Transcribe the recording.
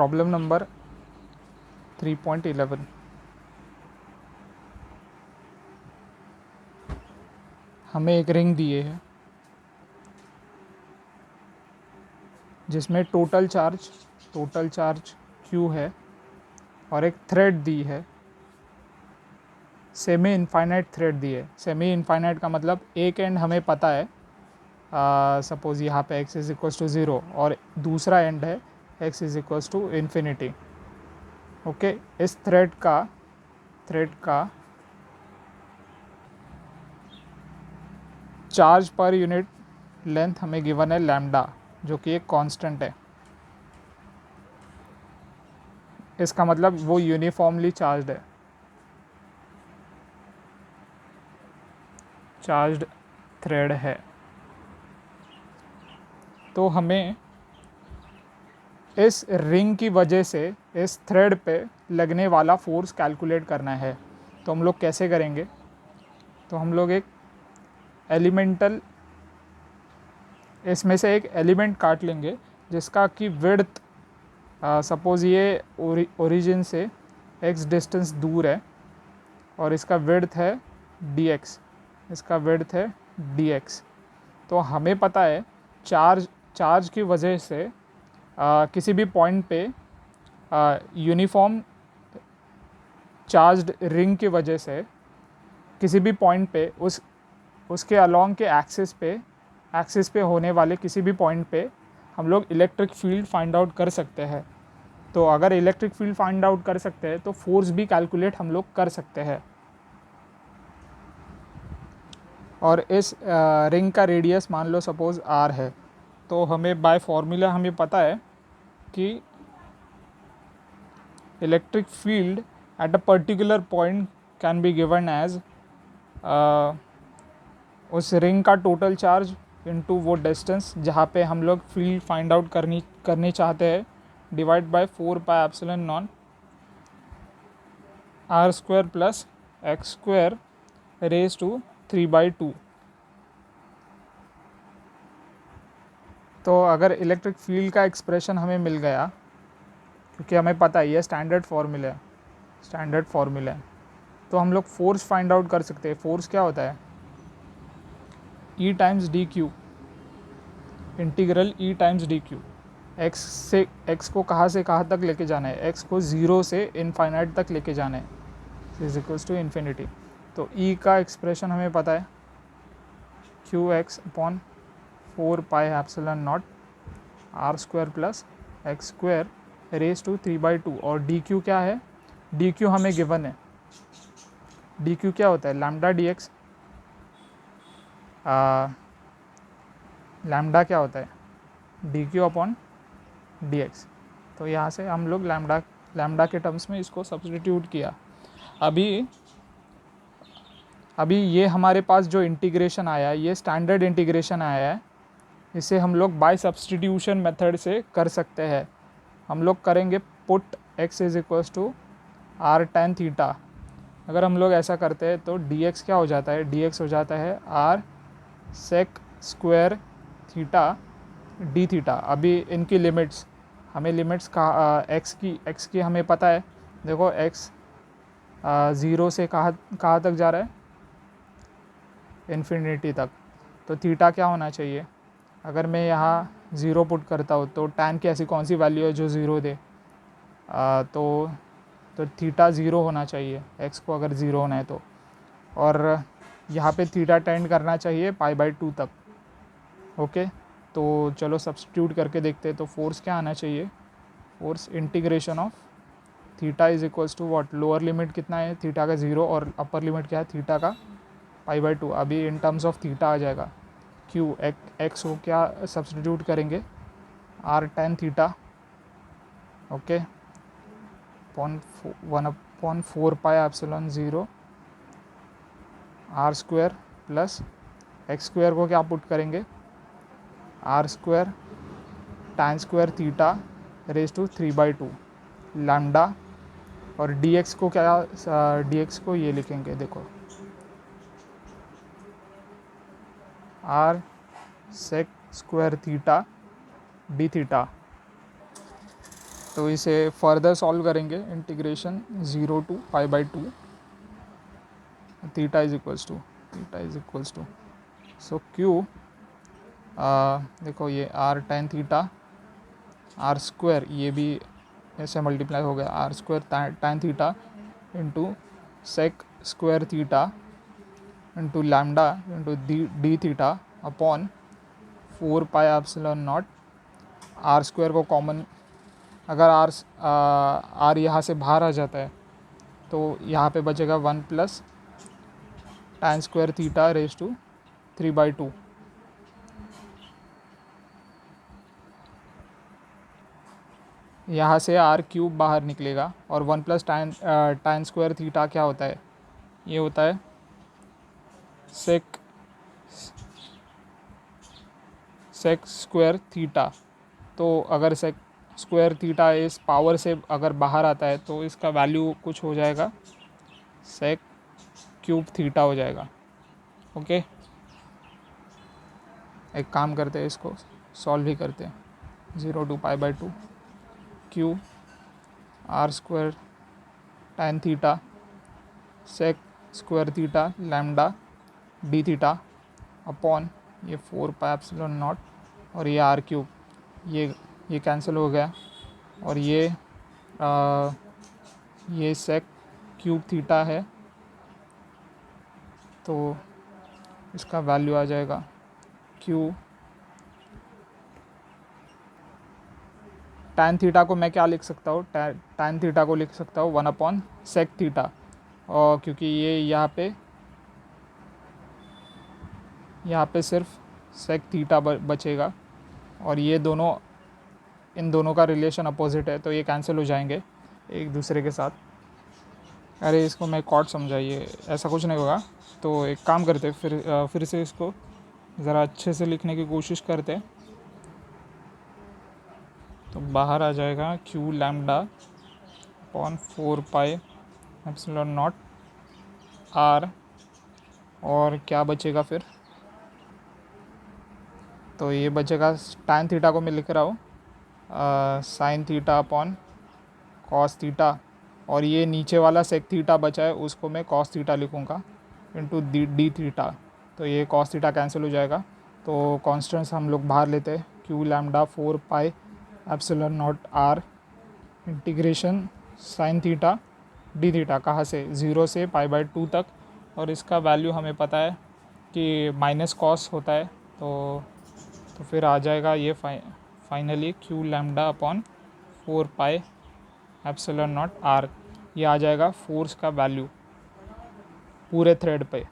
Problem number 3.11। हमें एक ring दिए है जिसमें टोटल चार्ज Q है और एक थ्रेड दी है, सेमी इनफाइनाइट थ्रेड दी है। सेमी इनफाइनाइट का मतलब एक एंड हमें पता है, सपोज़ यहाँ पे x इज़ इक्वल्स टू 0 और दूसरा एंड है x is equals to infinity. Okay, इस थ्रेड का चार्ज पर यूनिट लेंथ हमें गिवन है लैम्डा, जो कि एक कांस्टेंट है। इसका मतलब वो यूनिफॉर्मली चार्ज्ड है, चार्ज्ड थ्रेड है। तो हमें इस रिंग की वजह से इस थ्रेड पे लगने वाला फोर्स कैलकुलेट करना है। तो हम लोग कैसे करेंगे? तो हम लोग एक एलिमेंटल, इसमें से एक एलिमेंट काट लेंगे जिसका कि विड्थ, सपोज़ ये ओरिजिन से x डिस्टेंस दूर है और इसका विड्थ है dx, इसका विड्थ है dx। तो हमें पता है चार्ज की वजह से किसी भी पॉइंट पे यूनिफॉर्म चार्ज्ड रिंग की वजह से किसी भी पॉइंट पे उसके अलोंग के एक्सिस पे होने वाले किसी भी पॉइंट पे हम लोग इलेक्ट्रिक फील्ड फाइंड आउट कर सकते हैं। तो अगर इलेक्ट्रिक फील्ड फाइंड आउट कर सकते हैं तो फोर्स भी कैलकुलेट हम लोग कर सकते हैं। और इस रिंग का रेडियस मान लो सपोज़ r है, तो हमें बाय फॉर्मूला हमें पता है कि electric field at a particular point can be given as उस रिंग का टोटल चार्ज इनटू वो डिस्टेंस जहाँ पे हम लोग फील्ड फाइंड आउट करनी चाहते हैं, divide by 4πε0 r² plus x² raise to 3/2। तो अगर इलेक्ट्रिक फील्ड का एक्सप्रेशन हमें मिल गया, क्योंकि हमें पता है ये स्टैंडर्ड फार्मूला है, तो हम लोग फोर्स फाइंड आउट कर सकते हैं। फोर्स क्या होता है? E times D Q, integral E times D Q. x को कहाँ से कहाँ तक लेके जाना है? x को 0 से इनफाइनाइट तक लेके जाना है, इज इक्वल्स टू इन्फिनिटी। तो E का एक्सप्रेशन हमें पता है, qx/4πε0 r² plus x² raise to 3/2। और dq क्या है? dq हमें गिवन है। dq क्या होता है? Lambda dx। लैम्डा क्या होता है? dq/dx। तो यहाँ से हम लोग लैम्डा के टर्म्स में इसको सब्स्टिट्यूट किया। अभी ये हमारे पास जो इंटीग्रेशन आया है, ये स्टैंडर्ड इंटीग्रेशन आया है, इसे हम लोग बाय सब्स्टिट्यूशन मेथड से कर सकते हैं। हम लोग करेंगे put x is equals to r tan theta. अगर हम लोग ऐसा करते हैं तो dx क्या हो जाता है? dx हो जाता है r sec² theta d theta. अभी इनकी लिमिट्स, हमें लिमिट्स का x की हमें पता है। देखो x 0 से कहाँ तक जा रहा है? इन्फिनिटी तक। तो थीटा क्या होना चाहिए? अगर मैं यहाँ 0 पुट करता हूँ तो tan की ऐसी कौन सी वैल्यू है जो 0 दे? तो थीटा 0 होना चाहिए, x को अगर 0 होना है तो। और यहाँ पे थीटा टेंड करना चाहिए π/2 तक। ओके, तो चलो सब्स्टिट्यूट करके देखते हैं। तो फोर्स क्या आना चाहिए? Force integration of theta is equals to what? Lower limit कितना है थीटा का? 0, और अपर लिमिट क्या है थीटा का? π/2। अभी इन टर्म्स ऑफ थीटा आ जाएगा q, x को क्या सब्स्टिट्यूट करेंगे? r tan theta, okay, 1/4πε0 r² plus x² को क्या पुट करेंगे? r² tan² theta raise to 3/2 lambda. और dx को क्या? dx को ये लिखेंगे, देखो, r sec² theta d theta. तो इसे फर्दर सॉल्व करेंगे, integration 0 to π/2 theta is equals to so q, देखो ये r tan theta r square, ये भी ऐसे मल्टीप्लाई हो गया, r square tan theta into sec square theta into lambda into d theta upon 4πε0 r square को common, अगर r यहाँ से बाहर आ जाता है तो यहाँ पे बचेगा 1 plus tan square theta raise to 3/2। यहाँ से r क्यूब बाहर निकलेगा और 1 प्लस tan स्क्वायर थीटा क्या होता है, ये होता है सेक स्क्वायर थीटा। तो अगर सेक स्क्वायर थीटा इस पावर से अगर बाहर आता है तो इसका वैल्यू कुछ हो जाएगा, सेक क्यूब थीटा हो जाएगा। ओके, एक काम करते हैं, इसको सॉल्व ही करते हैं। 0 to π/2 q r square tan theta sec square theta lambda d theta upon ये 4πε0 और ये r क्यूब, ये कैंसिल हो गया और ये सेक क्यूब थीटा है, तो इसका वैल्यू आ जाएगा क्यू tan थीटा को मैं क्या लिख सकता हूँ, tan थीटा को लिख सकता हूँ 1/sec थीटा, और क्योंकि ये यहाँ पे सिर्फ sec थीटा बचेगा और ये दोनों, इन दोनों का रिलेशन अपोजिट है तो ये कैंसिल हो जाएंगे एक दूसरे के साथ। अरे इसको मैं कॉट समझाइए, ऐसा कुछ नहीं होगा। तो एक काम करते, फिर से इसको ज़रा अच्छे से लिखने की कोशिश करते। तो बाहर आ जाएगा क्यू लैम्डा अपॉन 4πε0 r, और क्या बचेगा फिर, तो ये बचेगा tan थीटा को मैं लिख रहा हूँ sine theta upon cos theta, और ये नीचे वाला सेक थीटा बचा है उसको मैं कॉस थीटा लिखूँगा इंटू डी थीटा। तो ये कॉस थीटा कैंसिल हो जाएगा, तो कॉन्स्टेंट्स हम लोग बाहर लेते हैं, q lambda 4πε0 r integration sine theta d theta, कहाँ से, 0 से π/2 तक, और इसका वैल्यू हमें पता है कि माइनस कॉस होता है। तो फिर आ जाएगा ये finally q lambda upon 4πε0 r, ये आ जाएगा फोर्स का वैल्यू पूरे थ्रेड पे।